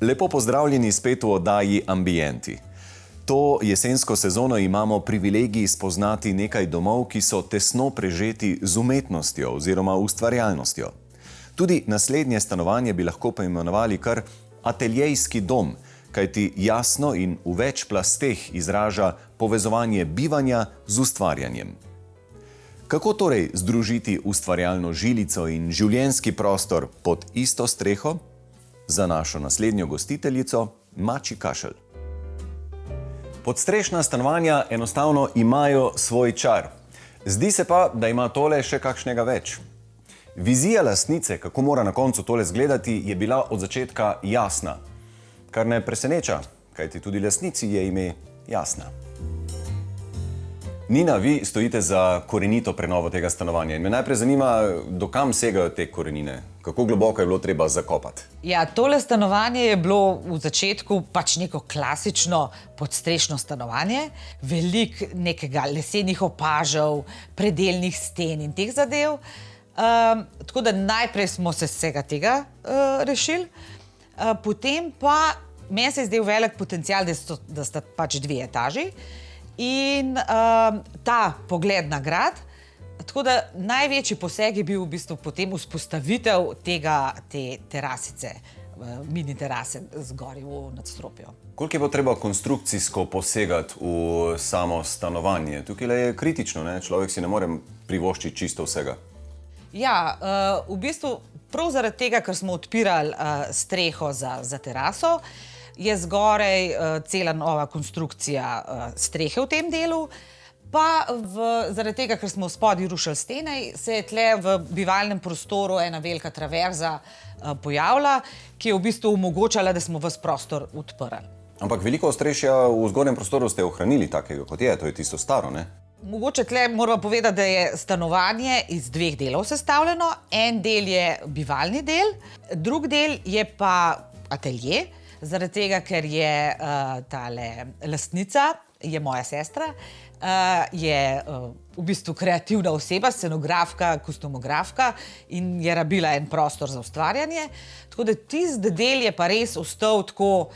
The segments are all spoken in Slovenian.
Lepo pozdravljeni spet v oddaji Ambienti. To jesensko sezono imamo privilegij spoznati nekaj domov, ki so tesno prežeti z umetnostjo oziroma ustvarjalnostjo. Tudi naslednje stanovanje bi lahko poimenovali kar ateljejski dom, kajti jasno in v več plasteh izraža povezovanje bivanja z ustvarjanjem. Kako torej združiti ustvarjalno žilico in življenjski prostor pod isto streho? Za našo naslednjo gostiteljico Mači Kašelj. Podstrešna stanovanja enostavno imajo svoj čar. Zdi se pa, da ima tole še kakšnega več. Vizija lastnice, kako mora na koncu tole izgledati, je bila od začetka jasna. Kar ne preseneča, kajti tudi lastnici je ime Jasna. Nina, vi stojite za korenito prenovo tega stanovanja in me najprej zanima, do kam segajo te korenine? Kako globoko je bilo treba zakopati? Ja, tole stanovanje je bilo v začetku pač neko klasično podstrešno stanovanje, veliko nekega lesenih opažev, predelnih sten in teh zadev. Tako da najprej smo se vsega tega rešili, potem pa meni se je zdel velik potencial, da sta pač 2 etaži in ta pogled na grad. Tako da največji poseg je bil v bistvu potem vzpostavitev te terasice, mini terase zgoraj v nadstropju. Koliko je bilo treba konstrukcijsko posegati v samo stanovanje? Tukaj je kritično, ne? Človek si ne more privoščiti čisto vsega. Ja, v bistvu prav zaradi tega, ker smo odpirali streho za teraso, je zgoraj cela nova konstrukcija strehe v tem delu. Pa zaradi tega, ker smo spodaj rušili stene, se je tle v bivalnem prostoru ena velika traverza pojavila, ki je v bistvu omogočala, da smo ves prostor odprli. Ampak veliko ostrešja v zgornjem prostoru ste ohranili takega, kot je, to je tisto staro, ne? Mogoče tle moramo povedati, da je stanovanje iz 2 delov sestavljeno. En del je bivalni del, drug del je pa atelje, zaradi tega, ker je tale lastnica, je moja sestra, je v bistvu kreativna oseba, scenografka, kostumografka in je rabila en prostor za ustvarjanje. Tako da tisti del je pa res ostal tako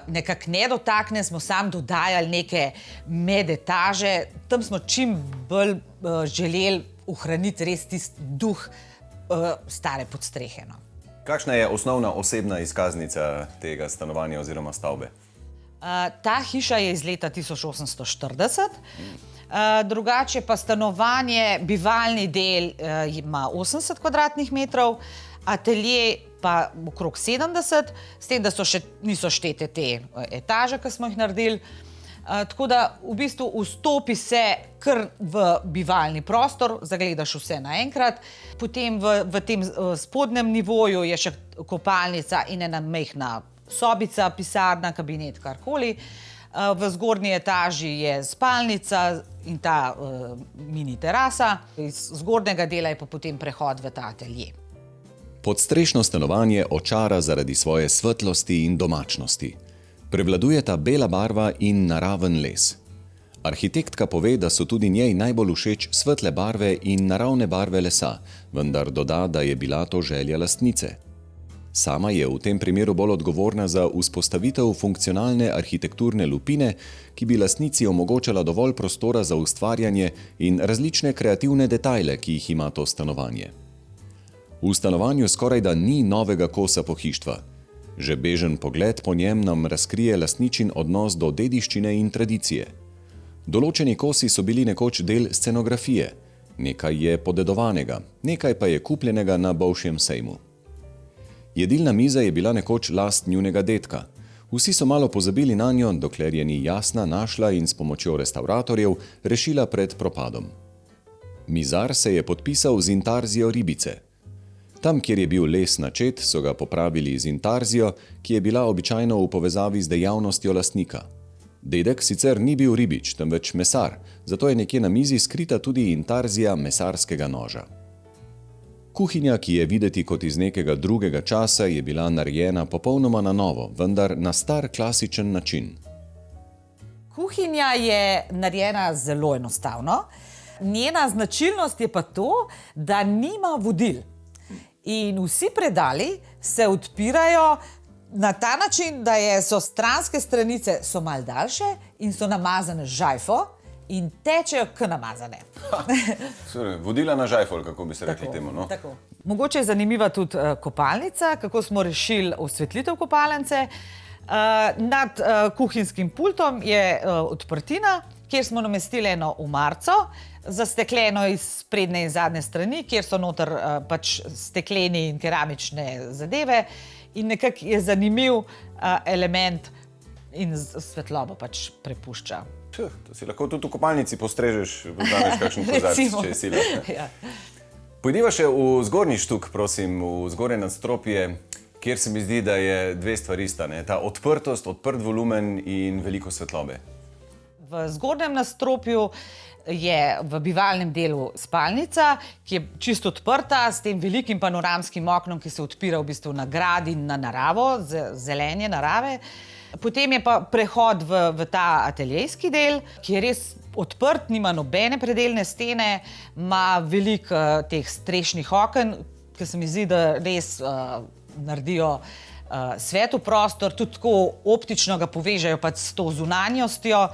nekako nedotaknjen, smo sam dodajali neke medetaže. Tam smo čim bolj želeli ohraniti res tisti duh stare podstrehe. Kakšna je osnovna osebna izkaznica tega stanovanja oziroma stavbe? Ta hiša je iz leta 1840, drugače pa stanovanje, bivalni del ima 80 kvadratnih metrov, atelje pa okrog 70, s tem, da niso štete te etaže, ki smo jih naredili. Tako da v bistvu vstopi se kar v bivalni prostor, zagledaš vse naenkrat, potem v tem spodnjem nivoju je še kopalnica in ena majhna sobica, pisarna, kabinet, karkoli. V zgornji etaži je spalnica in ta mini terasa. Iz zgornjega dela je pa potem prehod v ta atelje. Podstrešno stanovanje očara zaradi svoje svetlosti in domačnosti. Prevladujeta bela barva in naraven les. Arhitektka pove, da so tudi njej najbolj všeč svetle barve in naravne barve lesa, vendar doda, da je bila to želja lastnice. Sama je v tem primeru bolj odgovorna za vzpostavitev funkcionalne arhitekturne lupine, ki bi lastnici omogočala dovolj prostora za ustvarjanje in različne kreativne detajle, ki jih ima to stanovanje. V stanovanju skorajda ni novega kosa pohištva. Že bežen pogled po njem nam razkrije lastničin odnos do dediščine in tradicije. Določeni kosi so bili nekoč del scenografije, nekaj je podedovanega, nekaj pa je kupljenega na bolšjem sejmu. Jedilna miza je bila nekoč last njunega dedka. Vsi so malo pozabili nanjo, dokler je ni Jasna našla in s pomočjo restavratorjev rešila pred propadom. Mizar se je podpisal z intarzijo ribice. Tam, kjer je bil les načet, so ga popravili z intarzijo, ki je bila običajno v povezavi z dejavnostjo lastnika. Dedek sicer ni bil ribič, temveč mesar, zato je nekje na mizi skrita tudi intarzija mesarskega noža. Kuhinja, ki je videti kot iz nekega drugega časa, je bila narejena popolnoma na novo, vendar na star klasičen način. Kuhinja je narejena zelo enostavno. Njena značilnost je pa to, da nima vodil. In vsi predali se odpirajo Na ta način, da so stranske stranice so mal daljše in so namazane z žajfo in tečejo k namazane. Vodila na žajfol, kako bi se rekli temu. No? Tako. Mogoče je zanimiva tudi kopalnica, kako smo rešili osvetlitev kopalnice. Nad kuhinjskim pultom je odprtina, kjer smo namestili eno omarico, zastekljeno iz sprednje in zadnje strani, kjer so noter pač stekleni in keramične zadeve. In nekako je zanimiv element in svetlobo pač prepušča. To si lahko tudi v kopalnici postrežeš, vzameš kakšen kozarec, če je sila. Ja. Pojdiva še v zgornji štuk, prosim, v zgornje nadstropje, kjer se mi zdi, da je dve stvari sta, ne? Ta odprtost, odprt volumen in veliko svetlobe. V zgornjem nadstropju je v bivalnem delu spalnica, ki je čisto odprta, s tem velikim panoramskim oknom, ki se odpira v bistvu na grad in na naravo, zelenje narave. Potem je pa prehod v ta ateljejski del, ki je res odprt, nima nobene predelne stene, ima veliko teh strešnih oken, ki se mi zdi, da res naredijo svet v prostor, tudi tako optično ga povežejo pač s to zunanjostjo.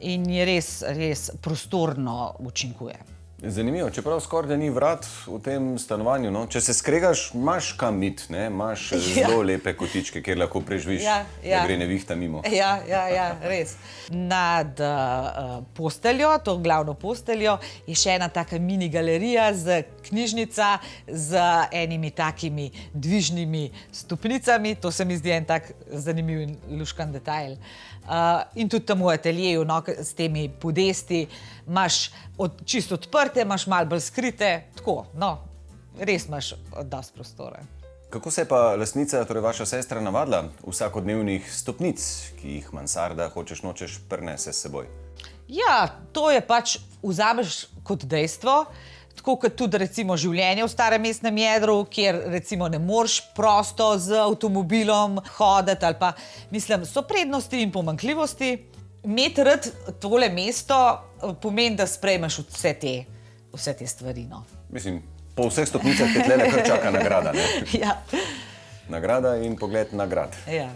In je res prostorno učinkuje. Zanimivo, čeprav skoraj da ni vrat v tem stanovanju. No? Če se skregaš, imaš kam iti, imaš zelo lepe kotičke, kjer lahko preživiš, da gre nevihta mimo. Ja, res. Nad posteljo, to glavno posteljo, je še ena taka mini galerija z knjižnica z enimi takimi dvižnimi stopnicami. To se mi zdi en tak zanimiv in luškan detajl. In tudi tam v ateljeju, no, s temi podesti, imaš čisto odprte, imaš malo bolj skrite, tako, no, res imaš dosti prostora. Kako se je pa lastnica, torej vaša sestra, navadila vsakodnevnih stopnic, ki jih mansarda hočeš nočeš prinese s seboj? Ja, to je pač vzameš kot dejstvo, tako kot tudi recimo življenje v starem mestnem jedru, kjer recimo ne moreš prosto z avtomobilom hoditi ali pa, mislim, so prednosti in pomanjkljivosti. Imeti rad tole mesto pomeni, da sprejmeš vse te stvari, no. Mislim, po vseh stopnicah te tlele kar čaka nagrada, ne? Ja. Nagrada in pogled na grad. Ja.